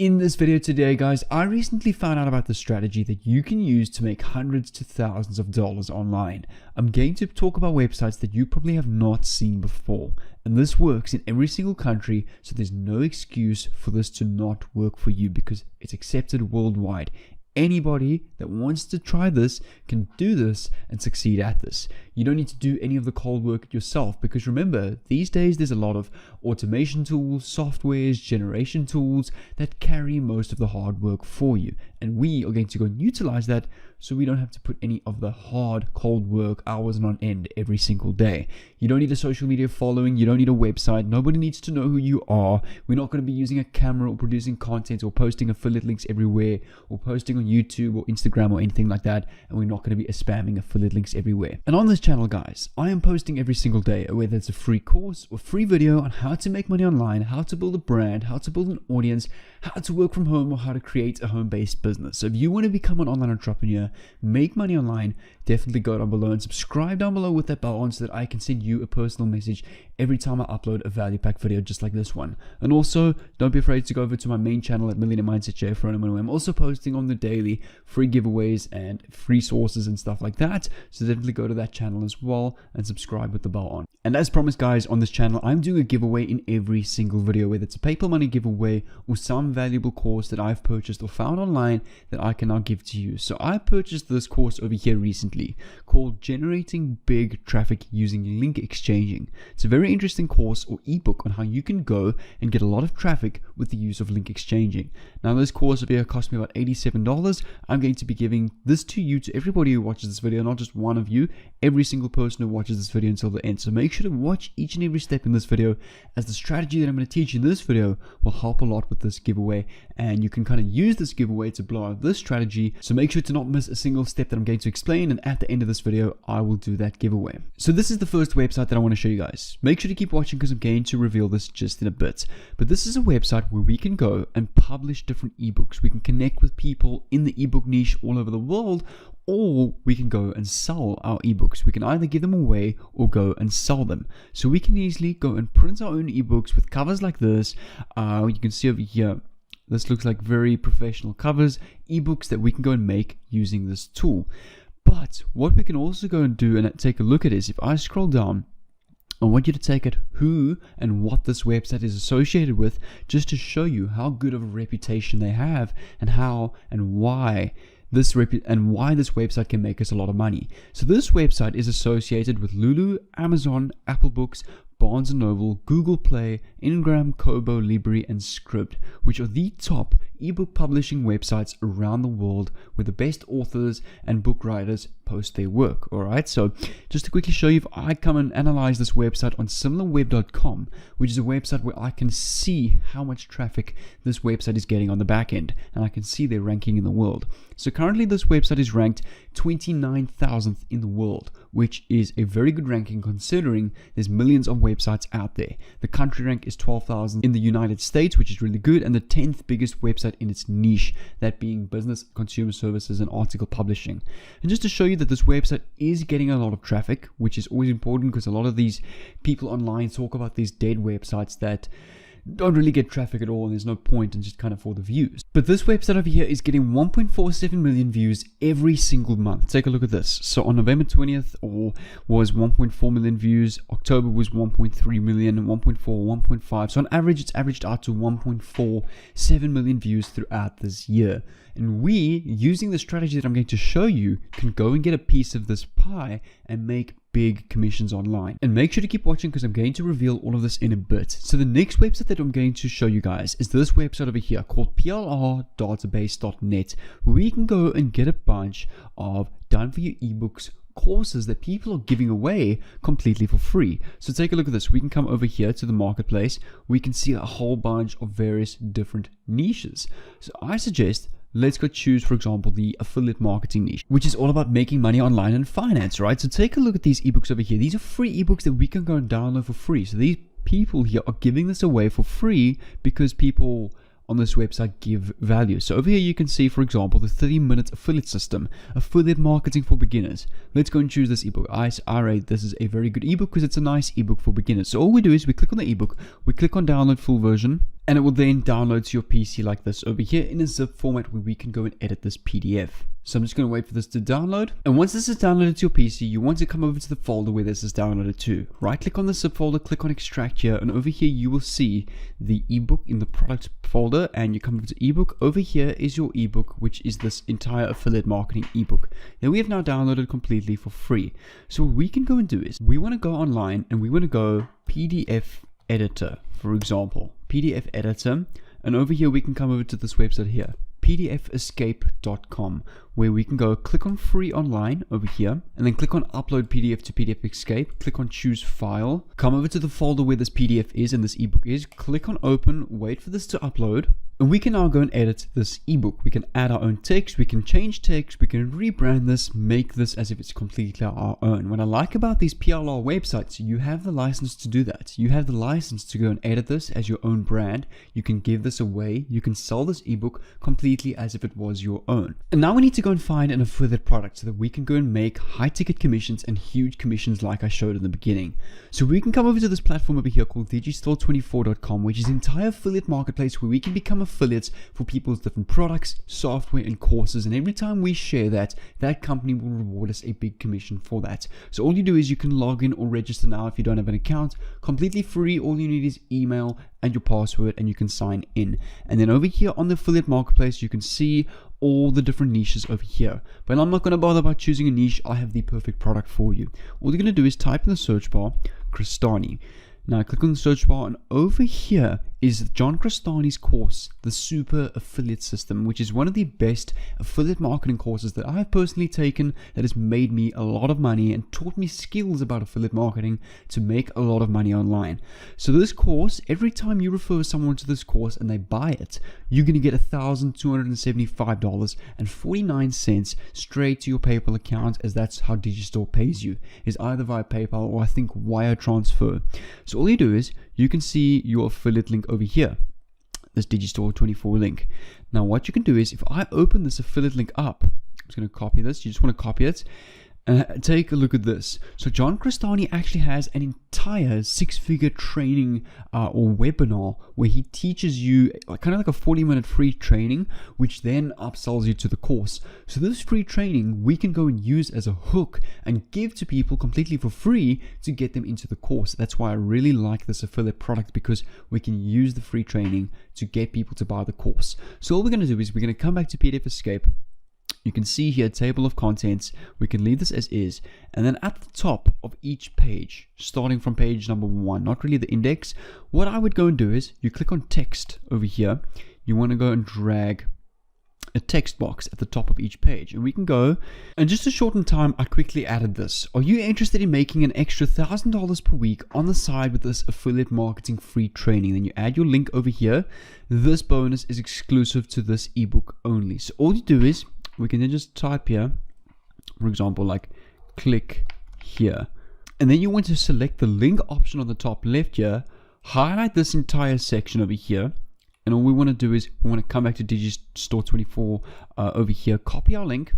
In this video today, guys, I recently found out about the strategy that you can use to make hundreds to thousands of dollars online. I'm going to talk about websites that you probably have not seen before. And this works in every single country, so there's no excuse for this to not work for you because it's accepted worldwide. Anybody that wants to try this can do this and succeed at this. You don't need to do any of the cold work yourself because remember, these days there's a lot of automation tools, softwares, generation tools that carry most of the hard work for you. And we are going to go and utilize that so we don't have to put any of the hard, cold work hours on end every single day. You don't need a social media following, you don't need a website, nobody needs to know who you are. We're not going to be using a camera or producing content or posting affiliate links everywhere or posting on YouTube or Instagram or anything like that, and we're not going to be spamming affiliate links everywhere. And on this channel, guys, I am posting every single day, whether it's a free course or free video on how to make money online, how to build a brand, how to build an audience, how to work from home, or how to create a home-based business. So if you want to become an online entrepreneur, make money online, definitely go down below and subscribe down below with that bell on so that I can send you a personal message every time I upload a value pack video just like this one. And also, don't be afraid to go over to my main channel at Millionaire Mindset Jay Froneman, where I'm also posting on the daily free giveaways and free sources and stuff like that. So definitely go to that channel as well and subscribe with the bell on. And as promised, guys, on this channel, I'm doing a giveaway in every single video, whether it's a PayPal money giveaway or some valuable course that I've purchased or found online that I can now give to you. So I purchased this course over here recently called Generating Big Traffic Using Link Exchanging. It's a very interesting course or ebook on how you can go and get a lot of traffic with the use of link exchanging. Now, this course over here cost me about $87. I'm going to be giving this to you, to everybody who watches this video, not just one of you, every single person who watches this video until the end. So make sure to watch each and every step in this video, as the strategy that I'm going to teach in this video will help a lot with this giveaway, and you can kind of use this giveaway to blow out this strategy. So make sure to not miss a single step that I'm going to explain, and at the end of this video I will do that giveaway. So this is the first website that I want to show you guys. Make sure to keep watching because I'm going to reveal this just in a bit. But this is a website where we can go and publish different ebooks. We can connect with people in the ebook niche all over the world, or we can go and sell our ebooks. We can either give them away or go and sell them. So we can easily go and print our own ebooks with covers like this. You can see over here, this looks like very professional covers, ebooks that we can go and make using this tool. But what we can also go and do and take a look at is, if I scroll down, I want you to take it who and what this website is associated with, just to show you how good of a reputation they have and how and why this website can make us a lot of money. So this website is associated with Lulu, Amazon, Apple Books, Barnes & Noble, Google Play, Ingram, Kobo, Libri, and Scribd, which are the top ebook publishing websites around the world where the best authors and book writers post their work. Alright, so just to quickly show you, if I come and analyze this website on similarweb.com, which is a website where I can see how much traffic this website is getting on the back end, and I can see their ranking in the world. So currently this website is ranked 29,000th in the world, which is a very good ranking considering there's millions of websites out there. The country rank is 12,000 in the United States, which is really good, and the 10th biggest website in its niche, that being business, consumer services, and article publishing. And just to show you that this website is getting a lot of traffic, which is always important because a lot of these people online talk about these dead websites that don't really get traffic at all, and there's no point in just kind of for the views. But this website over here is getting 1.47 million views every single month. Take a look at this. So on November 20th was 1.4 million views, October was 1.3 million, 1.4, 1.5. So on average, it's averaged out to 1.47 million views throughout this year. And we, using the strategy that I'm going to show you, can go and get a piece of this pie and make big commissions online. And make sure to keep watching because I'm going to reveal all of this in a bit. So the next website that I'm going to show you guys is this website over here called plrdatabase.net, where we can go and get a bunch of done for you ebooks, courses that people are giving away completely for free. So take a look at this. We can come over here to the marketplace. We can see a whole bunch of various different niches. So I suggest let's go choose, for example, the affiliate marketing niche, which is all about making money online and finance, right? So take a look at these ebooks over here. These are free ebooks that we can go and download for free. So these people here are giving this away for free because people on this website give value. So over here you can see, for example, the 30-minute affiliate system, affiliate marketing for beginners. Let's go and choose this ebook. I rate this is a very good ebook because it's a nice ebook for beginners. So all we do is we click on the ebook, we click on download full version, and it will then download to your PC like this over here in a zip format where we can go and edit this PDF. So I'm just going to wait for this to download. And once this is downloaded to your PC, you want to come over to the folder where this is downloaded to. Right click on the zip folder, click on extract here, and over here you will see the ebook in the product folder, and you come over to ebook. Over here is your ebook, which is this entire affiliate marketing ebook that we have now downloaded completely for free. So what we can go and do is we want to go online and we want to go PDF editor, for example, PDF editor, and over here we can come over to this website here, pdfescape.com, where we can go click on free online over here, and then click on upload PDF to PDF Escape, click on choose file, come over to the folder where this PDF is and this ebook is, click on open, wait for this to upload, and we can now go and edit this ebook. We can add our own text, we can change text, we can rebrand this, make this as if it's completely our own. What I like about these PLR websites, you have the license to do that. You have the license to go and edit this as your own brand. You can give this away. You can sell this ebook completely as if it was your own. And now we need to go and find an affiliate product so that we can go and make high ticket commissions and huge commissions like I showed in the beginning. So we can come over to this platform over here called digistore24.com, which is an entire affiliate marketplace where we can become affiliates for people's different products, software, and courses. And every time we share that, that company will reward us a big commission for that. So all you do is you can log in or register now if you don't have an account, completely free. All you need is email and your password, and you can sign in. And then over here on the affiliate marketplace, you can see all the different niches over here. But I'm not going to bother about choosing a niche. I have the perfect product for you. All you're going to do is type in the search bar, Crestani. Now click on the search bar, and over here is John Crestani's course, the Super Affiliate System, which is one of the best affiliate marketing courses that I have personally taken that has made me a lot of money and taught me skills about affiliate marketing to make a lot of money online. So this course, every time you refer someone to this course and they buy it, you're going to get $1,275.49 straight to your PayPal account, as that's how Digistore pays you, is either via PayPal or I think wire transfer. So all you do is you can see your affiliate link over here, this Digistore24 link. Now what you can do is if I open this affiliate link up, I'm just going to copy this. You just want to copy it. Take a look at this. So John Crestani actually has an entire 6-figure training or webinar where he teaches you kind of like a 40-minute free training, which then upsells you to the course. So this free training we can go and use as a hook and give to people completely for free to get them into the course. That's why I really like this affiliate product, because we can use the free training to get people to buy the course. So all we're going to do is we're going to come back to PDF Escape. You can see here table of contents. We can leave this as is, and then at the top of each page, starting from page number 1, not really the index, what I would go and do is you click on text over here. You want to go and drag a text box at the top of each page, and we can go, and just to shorten time, I quickly added this. Are you interested in making an extra $1,000 per week on the side with this affiliate marketing free training? Then you add your link over here. This bonus is exclusive to this ebook only. So all you do is we can then just type here, for example, like click here, and then you want to select the link option on the top left here, highlight this entire section over here, and all we want to do is we want to come back to Digistore24 over here, copy our link,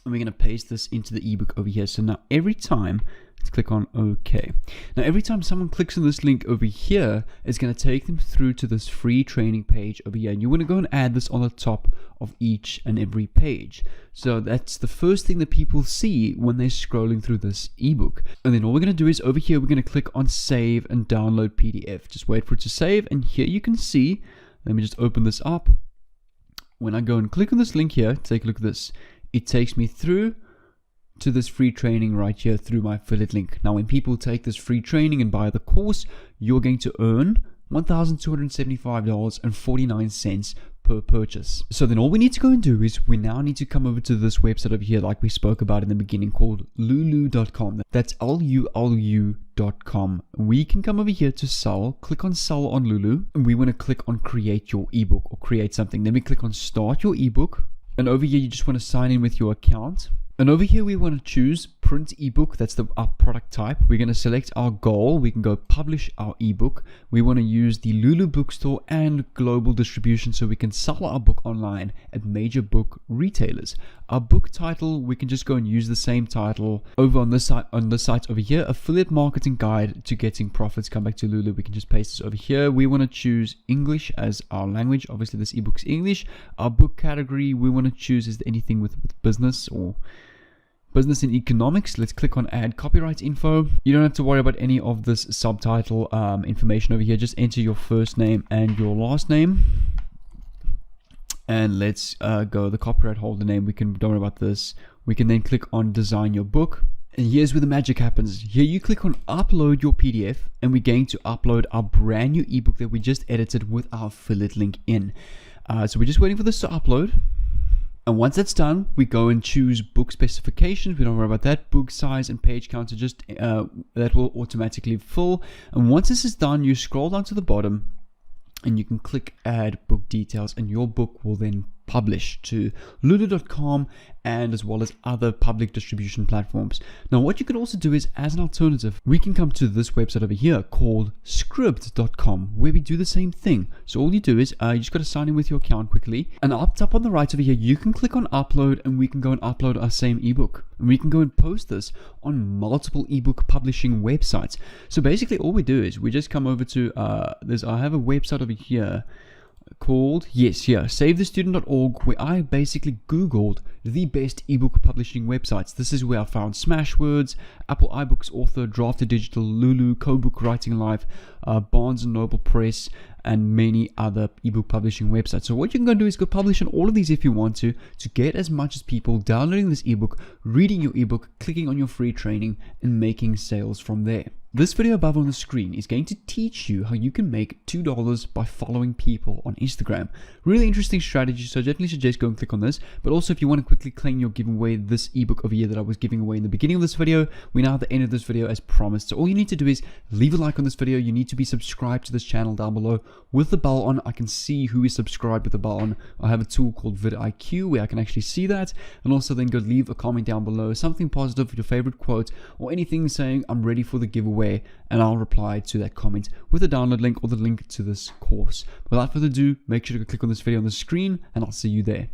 and we're going to paste this into the ebook over here. So now every time, let's click on OK. Now every time someone clicks on this link over here, it's going to take them through to this free training page over here. And you want to go and add this on the top of each and every page. So that's the first thing that people see when they're scrolling through this ebook. And then all we're going to do is over here, we're going to click on save and download PDF. Just wait for it to save. And here you can see, let me just open this up. When I go and click on this link here, take a look at this. It takes me through to this free training right here through my affiliate link. Now when people take this free training and buy the course, you're going to earn $1,275.49 per purchase. So then all we need to go and do is we now need to come over to this website over here like we spoke about in the beginning called lulu.com. That's LULU.com. We can come over here to sell, click on sell on Lulu, and we want to click on create your ebook or create something. Then we click on start your ebook, and over here you just want to sign in with your account. And over here we want to choose print ebook. That's our product type. We're going to select our goal. We can go publish our ebook. We want to use the Lulu bookstore and global distribution so we can sell our book online at major book retailers. Our book title, we can just go and use the same title over on this site over here, affiliate marketing guide to getting profits. Come back to Lulu. We can just paste this over here. We want to choose English as our language. Obviously this ebook's English. Our book category, we want to choose is there anything with business or business and economics. Let's click on add copyright info. You don't have to worry about any of this subtitle information over here. Just enter your first name and your last name. And let's go the copyright holder name. Don't worry about this. We can then click on design your book. And here's where the magic happens. Here you click on upload your PDF, and we're going to upload our brand new ebook that we just edited with our affiliate link in. So we're just waiting for this to upload. And once that's done, we go and choose book specifications. We don't worry about that. Book size and page counter, just that will automatically fill. And once this is done, you scroll down to the bottom and you can click add book details, and your book will then publish to lulu.com and as well as other public distribution platforms. Now what you can also do is, as an alternative, we can come to this website over here called scribd.com, where we do the same thing. So all you do is you just got to sign in with your account quickly, and up top on the right over here you can click on upload, and we can go and upload our same ebook, and we can go and post this on multiple ebook publishing websites. So basically all we do is we just come over to I have a website over here called savethestudent.org, where I basically googled the best ebook publishing websites. This is where I found Smashwords, Apple iBooks Author, Drafted Digital, Lulu, Kobook Writing Live, Barnes & Noble Press, and many other ebook publishing websites. So what you can go do is go publish on all of these if you want to get as much as people downloading this ebook, reading your ebook, clicking on your free training, and making sales from there. This video above on the screen is going to teach you how you can make $2 by following people on Instagram. Really interesting strategy, so I definitely suggest go and click on this. But also if you want to quickly claim your giveaway, this ebook over here that I was giving away in the beginning of this video, we're now at the end of this video as promised. So all you need to do is leave a like on this video. You need to be subscribed to this channel down below with the bell on. I can see who is subscribed with the bell on. I have a tool called vidIQ where I can actually see that, and also then go leave a comment down below, something positive, your favorite quote, or anything saying I'm ready for the giveaway, and I'll reply to that comment with a download link or the link to this course. Without further ado, make sure to click on this video on the screen, and I'll see you there.